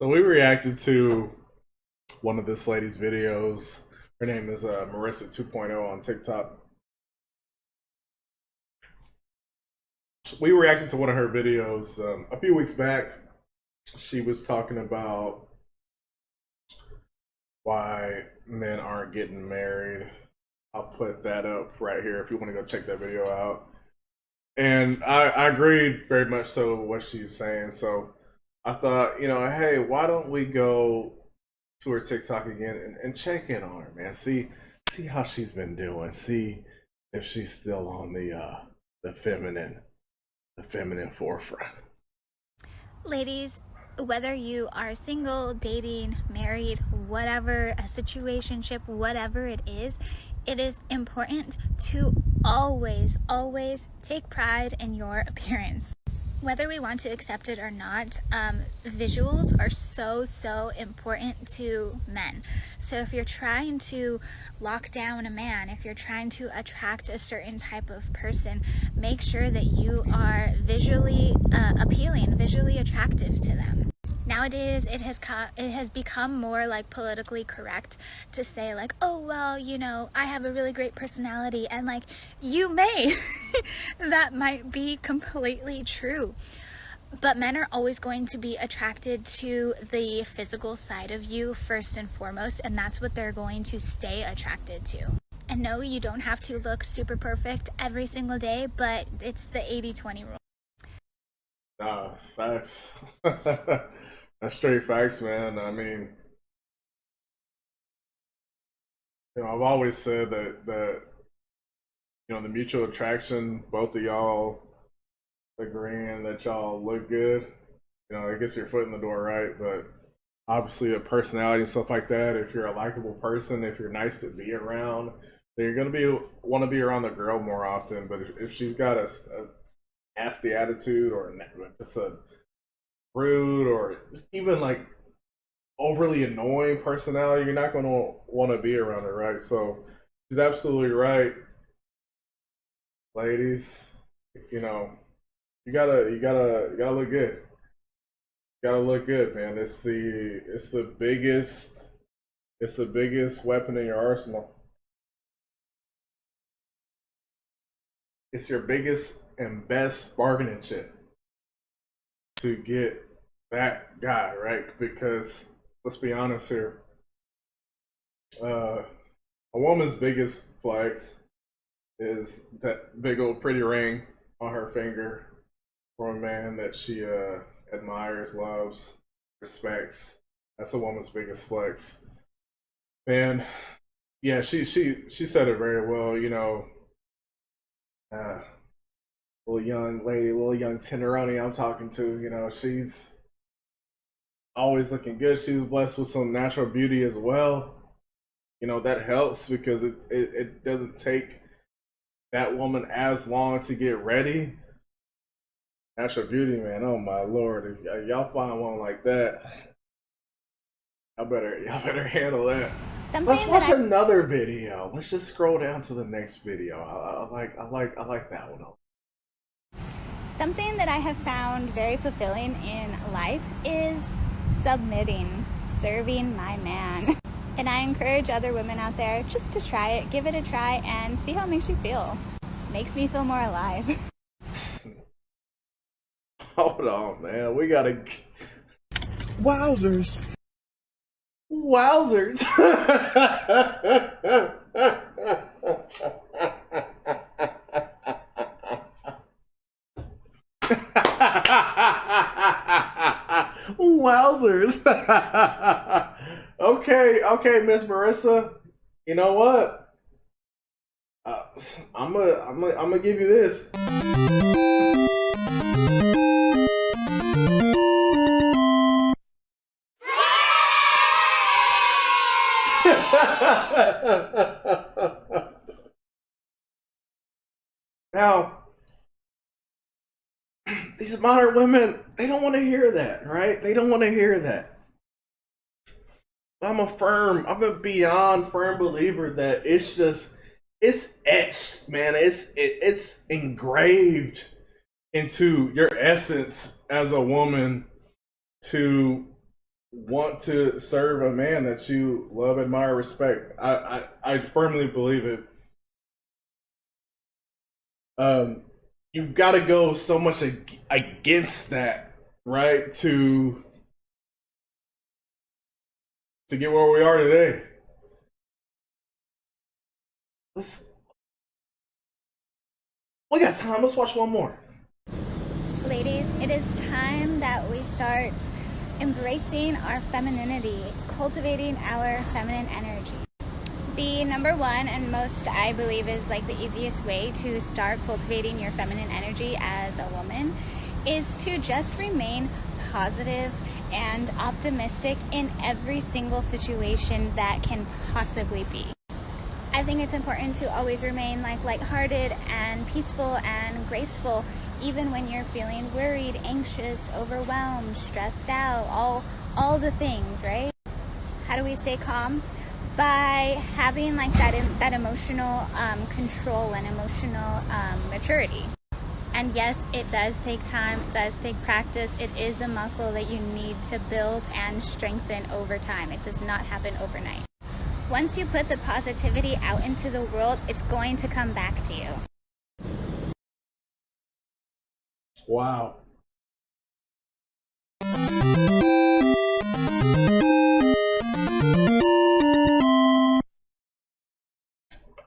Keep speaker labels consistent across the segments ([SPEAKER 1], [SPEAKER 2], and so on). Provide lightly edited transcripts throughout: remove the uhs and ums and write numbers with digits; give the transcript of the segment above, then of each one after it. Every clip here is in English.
[SPEAKER 1] So we reacted to one of this lady's videos. Her name is Marissa 2.0 on TikTok. We reacted to one of her videos a few weeks back. She was talking about why men aren't getting married. I'll put that up right here if you want to go check that video out. And I agreed very much so with what she's saying. So I thought, hey, why don't we go to her TikTok again and check in on her, man. See how she's been doing. See if she's still on the feminine forefront.
[SPEAKER 2] Ladies, whether you are single, dating, married, whatever, a situationship, whatever it is important to always take pride in your appearance. Whether we want to accept it or not, visuals are so important to men. So if you're trying to lock down a man, if you're trying to attract a certain type of person, make sure that you are visually appealing, visually attractive to them. Nowadays, it has become more like politically correct to say like, oh, well, I have a really great personality, and like, you may. That might be completely true. But men are always going to be attracted to the physical side of you first and foremost, and that's what they're going to stay attracted to. And no, you don't have to look super perfect every single day, but it's the 80-20 rule.
[SPEAKER 1] Nah, facts. That's straight facts, man. I mean, I've always said that the mutual attraction, both of y'all agreeing that y'all look good. I guess your foot in the door, right? But obviously, a personality and stuff like that. If you're a likable person, if you're nice to be around, then you're gonna want to be around the girl more often. But if she's got a nasty attitude or just a rude or just even like overly annoying personality, you're not going to want to be around her, right? So she's absolutely right, ladies. You gotta look good. You gotta look good, man. It's the biggest weapon in your arsenal. It's your biggest and best bargaining chip to get that guy, right? Because let's be honest here, a woman's biggest flex is that big old pretty ring on her finger for a man that she admires, loves, respects. That's a woman's biggest flex. And yeah, she said it very well. Uh, Little young lady, little young tenderoni I'm talking to. She's always looking good. She's blessed with some natural beauty as well. That helps because it doesn't take that woman as long to get ready. Natural beauty, man. Oh my lord! If y'all find one like that, y'all better handle that. Let's watch another video. Let's just scroll down to the next video. I like that one.
[SPEAKER 2] Something that I have found very fulfilling in life is submitting, serving my man. And I encourage other women out there just to try it, give it a try, and see how it makes you feel. Makes me feel more alive.
[SPEAKER 1] Hold on, man. We gotta.
[SPEAKER 3] Wowzers.
[SPEAKER 1] Wowzers. Wowzers. Okay, Miss Marissa. You know what? I'm gonna give you this. Now, these modern women, they don't want to hear that, right? They don't want to hear that. I'm a beyond firm believer that it's etched, man. It's engraved into your essence as a woman to want to serve a man that you love, admire, respect. I firmly believe it. You got to go so much against that, right? To get where we are today. We got time. Let's watch one more.
[SPEAKER 2] Ladies, it is time that we start embracing our femininity, cultivating our feminine energy. The number one and most, I believe, is like the easiest way to start cultivating your feminine energy as a woman is to just remain positive and optimistic in every single situation that can possibly be. I think it's important to always remain like lighthearted and peaceful and graceful, even when you're feeling worried, anxious, overwhelmed, stressed out, all the things, right? How do we stay calm? By having like that emotional control and emotional maturity. And yes, it does take time, it does take practice. It is a muscle that you need to build and strengthen over time. It does not happen overnight. Once you put the positivity out into the world, it's going to come back to you.
[SPEAKER 1] Wow.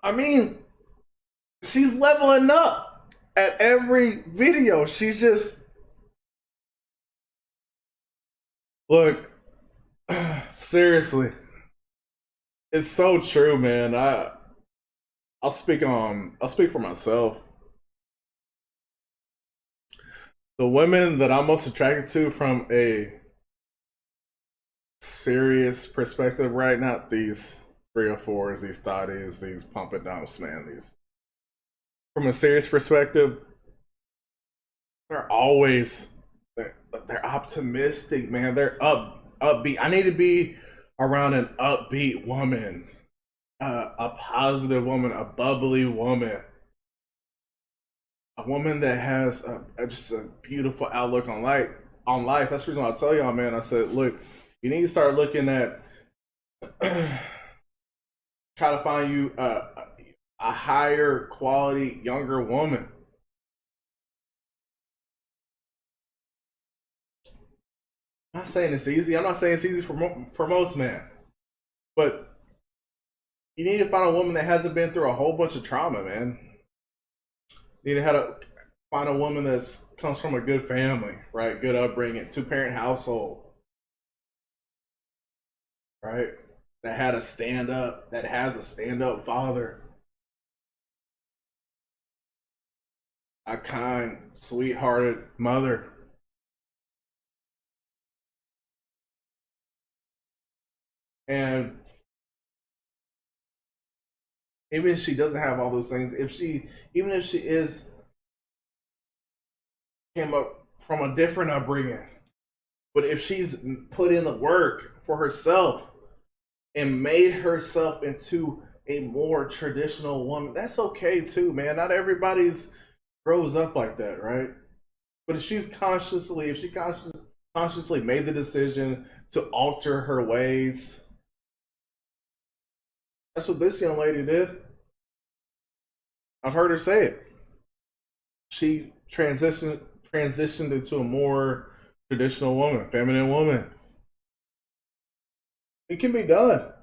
[SPEAKER 1] I mean, she's leveling up at every video. She's just, look, seriously, it's so true, man. I'll speak for myself. The women that I'm most attracted to from a serious perspective, right? Not these 304s, these thotties, these pump and dumps, man. These, from a serious perspective, they're always they're optimistic, man. They're upbeat. I need to be around an upbeat woman, a positive woman, a bubbly woman, a woman that has just a beautiful outlook on life. That's the reason why I tell y'all, man. I said, look, you need to start looking at try to find you a higher quality younger woman. I'm not saying it's easy. I'm not saying it's easy for most men, but you need to find a woman that hasn't been through a whole bunch of trauma, man. You need to find a woman that comes from a good family, right? Good upbringing, 2-parent household, right? That has a stand-up father, a kind, sweet-hearted mother. And even if she doesn't have all those things, even if she came up from a different upbringing, but if she's put in the work for herself and made herself into a more traditional woman, that's okay too, man. Not everybody's grows up like that, right? But if she consciously made the decision to alter her ways, that's what this young lady did. I've heard her say it. She transitioned into a more traditional woman, feminine woman. It can be done.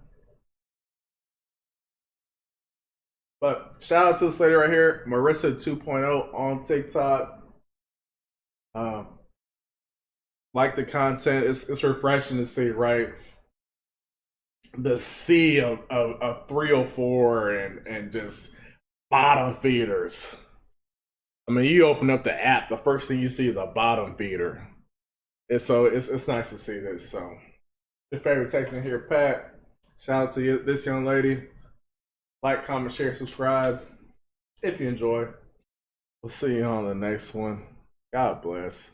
[SPEAKER 1] But shout out to this lady right here, Marissa 2.0 on TikTok. Like the content, it's refreshing to see, right? The sea of 304 and just bottom feeders. I mean, you open up the app, the first thing you see is a bottom feeder. And so it's nice to see this. So your favorite Texan here, Pat. Shout out to you, this young lady. Like, comment, share, subscribe if you enjoy. We'll see you on the next one. God bless.